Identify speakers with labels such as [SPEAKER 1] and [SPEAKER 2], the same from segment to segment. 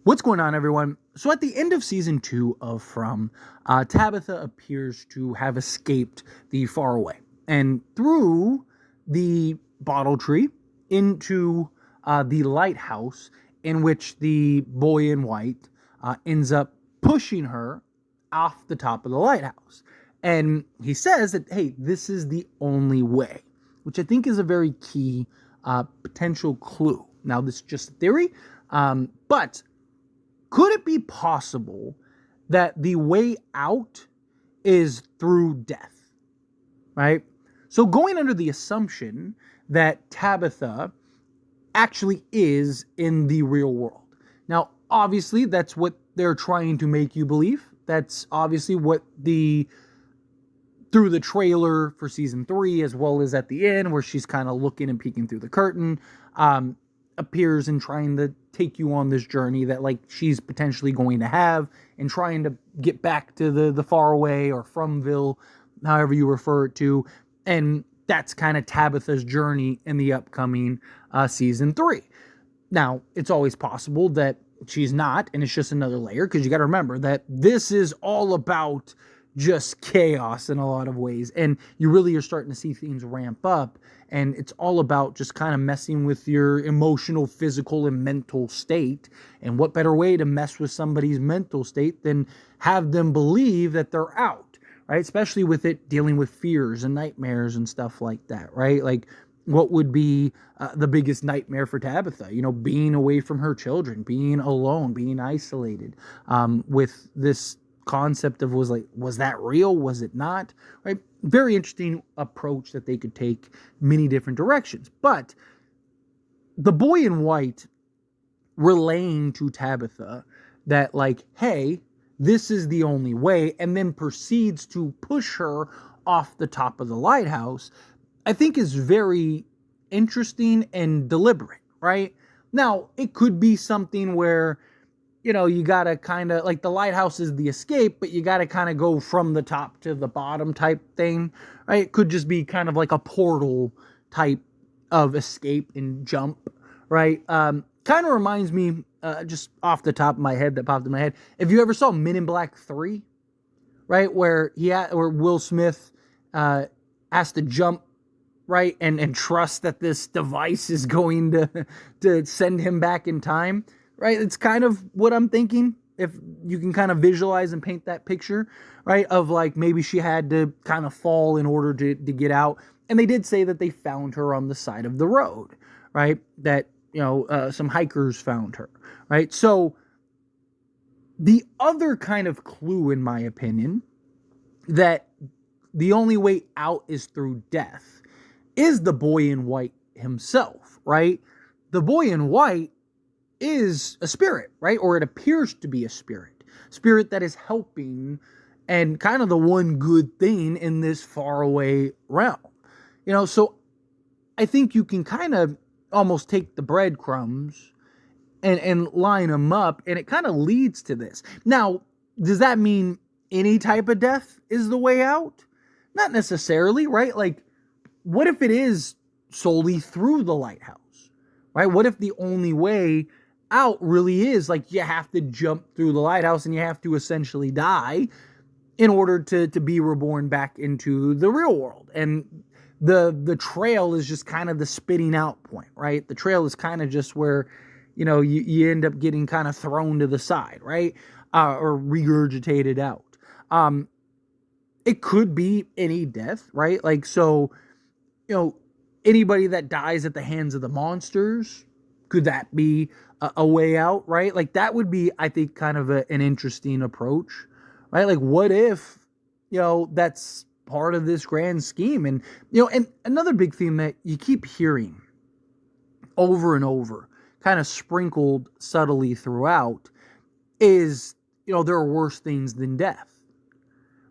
[SPEAKER 1] What's going on, everyone? So, at the end of season 2 of From, Tabitha appears to have escaped the faraway and through the bottle tree into the lighthouse, in which the boy in white ends up pushing her off the top of the lighthouse. And he says that, hey, this is the only way, which I think is a very key potential clue. Now, this is just a theory, but could it be possible that the way out is through death, right? So going under the assumption that Tabitha actually is in the real world. Now, obviously, that's what they're trying to make you believe. That's obviously what through the trailer for season 3, as well as at the end, where she's kind of looking and peeking through the curtain, appears and trying to take you on this journey that like she's potentially going to have, and trying to get back to the faraway or Fromville, however you refer it to. And that's kind of Tabitha's journey in the upcoming season 3. Now, it's always possible that she's not, and it's just another layer, because you got to remember that this is all about just chaos in a lot of ways, and you really are starting to see things ramp up, and it's all about just kind of messing with your emotional, physical, and mental state. And what better way to mess with somebody's mental state than have them believe that they're out, right? Especially with it dealing with fears and nightmares and stuff like that, right? Like, what would be the biggest nightmare for Tabitha? You know, being away from her children, being alone, being isolated, with this concept of was that real? Was it not? Right? Very interesting approach that they could take many different directions. But the boy in white relaying to Tabitha that, like, hey, this is the only way, and then proceeds to push her off the top of the lighthouse, I think is very interesting and deliberate, right? Now, it could be something where, you know, you gotta kind of, like, the lighthouse is the escape, but you gotta kind of go from the top to the bottom type thing, right? It could just be kind of like a portal type of escape and jump, right? Kind of reminds me, just off the top of my head, that popped in my head, if you ever saw Men in Black 3, right, where Will Smith has to jump, right, and trust that this device is going to send him back in time, right? It's kind of what I'm thinking, if you can kind of visualize and paint that picture, right, of like maybe she had to kind of fall in order to get out. And they did say that they found her on the side of the road, right, that, you know, some hikers found her, right? So the other kind of clue, in my opinion, that the only way out is through death, is the boy in white himself, right? The boy in white is a spirit, right? Or it appears to be a spirit that is helping and kind of the one good thing in this faraway realm. You know, so I think you can kind of almost take the breadcrumbs and line them up, and it kind of leads to this. Now, does that mean any type of death is the way out? Not necessarily, right? Like, what if it is solely through the lighthouse, right? What if the only way out really is, like, you have to jump through the lighthouse and you have to essentially die in order to be reborn back into the real world? And the trail is just kind of the spitting out point, right? The trail is kind of just where, you know, you end up getting kind of thrown to the side, right? Or regurgitated out. It could be any death, right? Like, so, you know, anybody that dies at the hands of the monsters, could that be a way out, right? Like, that would be, I think, kind of an interesting approach, right? Like, what if, you know, that's part of this grand scheme? And, you know, and another big theme that you keep hearing over and over, kind of sprinkled subtly throughout, is, you know, there are worse things than death,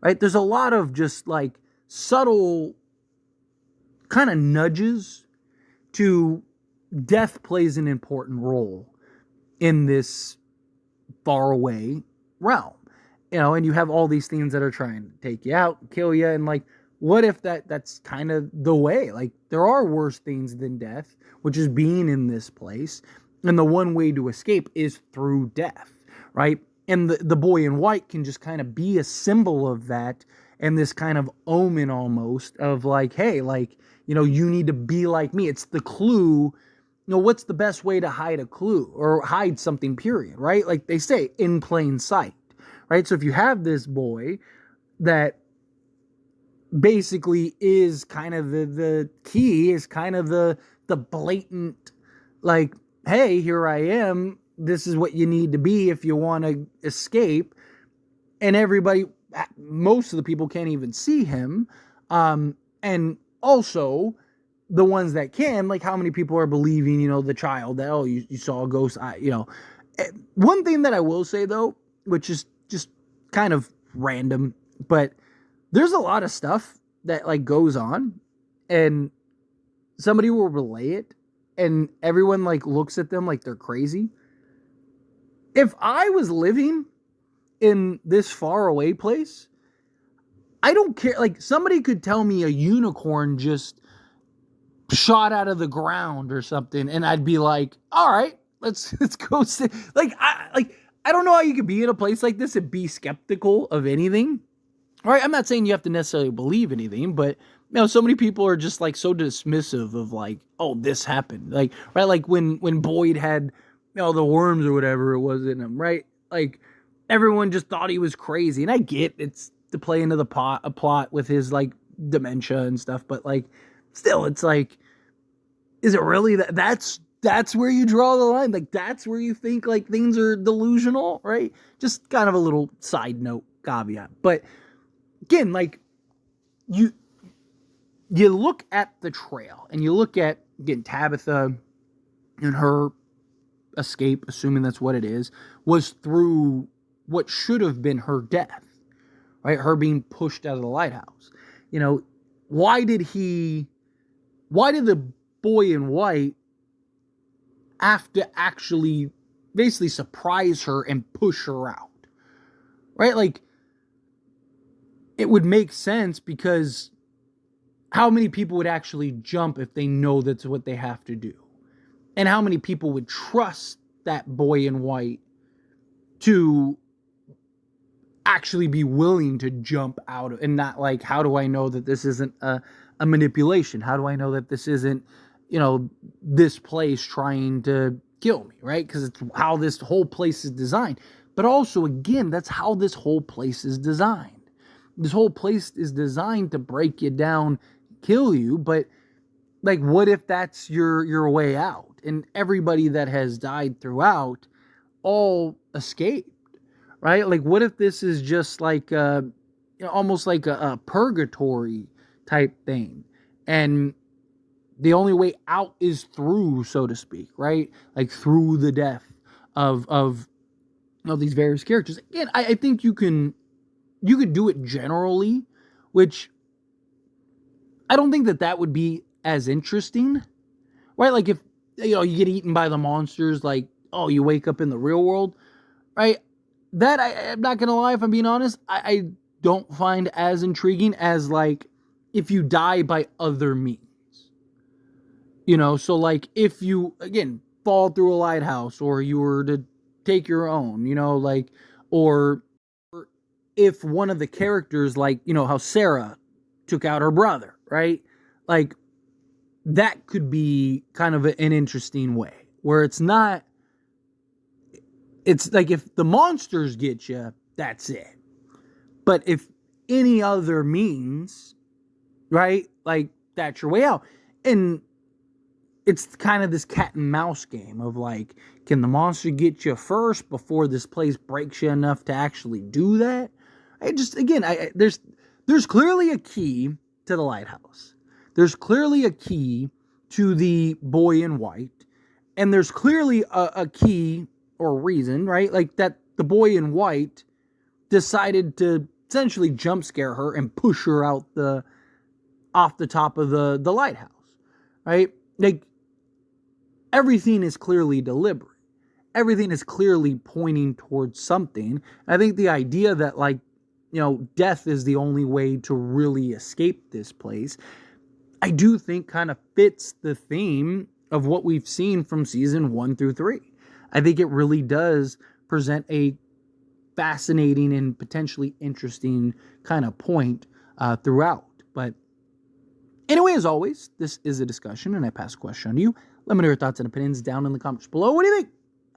[SPEAKER 1] right? There's a lot of just like subtle kind of nudges to death plays an important role in this faraway realm, you know, and you have all these things that are trying to take you out, kill you, and like, what if that's kind of the way? Like, there are worse things than death, which is being in this place, And the one way to escape is through death, right? And the boy in white can just kind of be a symbol of that, and this kind of omen almost of like, hey, like, you need to be like me. It's the clue. What's the best way to hide a clue or hide something, period, right? Like they say, in plain sight, right? So if you have this boy that basically is kind of the key, is kind of the blatant, like, hey, here I am. This is what you need to be if you want to escape. And everybody, most of the people can't even see him. And also the ones that can, like how many people are believing, the child that, oh, you saw a ghost. One thing that I will say though, which is just kind of random, but there's a lot of stuff that like goes on and somebody will relay it and everyone like looks at them like they're crazy. If I was living in this far away place, I don't care. Like somebody could tell me a unicorn just shot out of the ground or something, and I'd be like, all right, let's go sit. I don't know how you could be in a place like this and be skeptical of anything. All right, I'm not saying you have to necessarily believe anything, but so many people are just like so dismissive of like, oh, this happened. Like, right, like when Boyd had the worms or whatever it was in him, right? Like everyone just thought he was crazy. And I get it's to play into the plot with his like dementia and stuff, but like still it's like, is it really that's where you draw the line? Like that's where you think like things are delusional, right? Just kind of a little side note caveat. But again, like you look at the trail and you look at, again, Tabitha and her escape, assuming that's what it is, was through what should have been her death, right? Her being pushed out of the lighthouse. Why did the boy in white have to actually basically surprise her and push her out, right? Like it would make sense because how many people would actually jump if they know that's what they have to do? And how many people would trust that boy in white to actually be willing to jump out of, and not like, how do I know that this isn't a manipulation? How do I know that this isn't, this place trying to kill me, right? Because it's how this whole place is designed. But also, again, that's how this whole place is designed. This whole place is designed to break you down, kill you, but like, what if that's your way out? And everybody that has died throughout all escaped, right? Like, what if this is just like almost like a purgatory type thing, and the only way out is through, so to speak, right? Like through the death of these various characters. Again, I think you could do it generally, which I don't think that would be as interesting, right? Like if, you get eaten by the monsters, like, oh, you wake up in the real world, right? That, I'm not going to lie, if I'm being honest, I don't find as intriguing as like if you die by other means. So like if you, again, fall through a lighthouse, or you were to take your own, like, or if one of the characters, like, how Sarah took out her brother, right? Like, that could be kind of an interesting way where it's not, it's like if the monsters get you, that's it. But if any other means, right? Like, that's your way out. And it's kind of this cat and mouse game of like, can the monster get you first before this place breaks you enough to actually do that? There's clearly a key to the lighthouse. There's clearly a key to the boy in white. And there's clearly a key or reason, right? Like that the boy in white decided to essentially jump scare her and push her out off the top of the lighthouse, right? Like everything is clearly deliberate. Everything is clearly pointing towards something. I think the idea that like, death is the only way to really escape this place, I do think kind of fits the theme of what we've seen from season 1 through 3. I think it really does present a fascinating and potentially interesting kind of point throughout. But anyway, as always, this is a discussion, and I pass a question on to you. Let me know your thoughts and opinions down in the comments below. What do you think?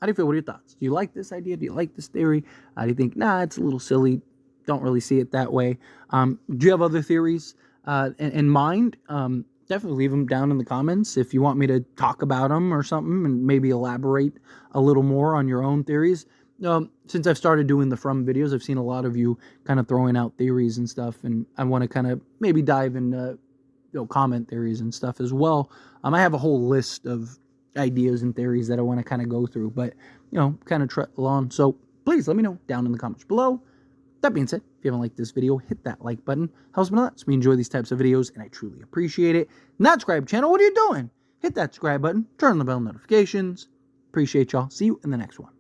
[SPEAKER 1] How do you feel? What are your thoughts? Do you like this idea? Do you like this theory? Do you think, nah, it's a little silly? Don't really see it that way. Do you have other theories in mind? Definitely leave them down in the comments if you want me to talk about them or something and maybe elaborate a little more on your own theories. Since I've started doing the From videos, I've seen a lot of you kind of throwing out theories and stuff, and I want to kind of maybe dive into comment theories and stuff as well. I have a whole list of ideas and theories that I want to kind of go through, but kind of tread along. So please let me know down in the comments below. That being said, if you haven't liked this video, hit that like button. Helps me a lot. So we enjoy these types of videos, and I truly appreciate it. Not subscribe channel, what are you doing? Hit that subscribe button. Turn on the bell notifications. Appreciate y'all. See you in the next one.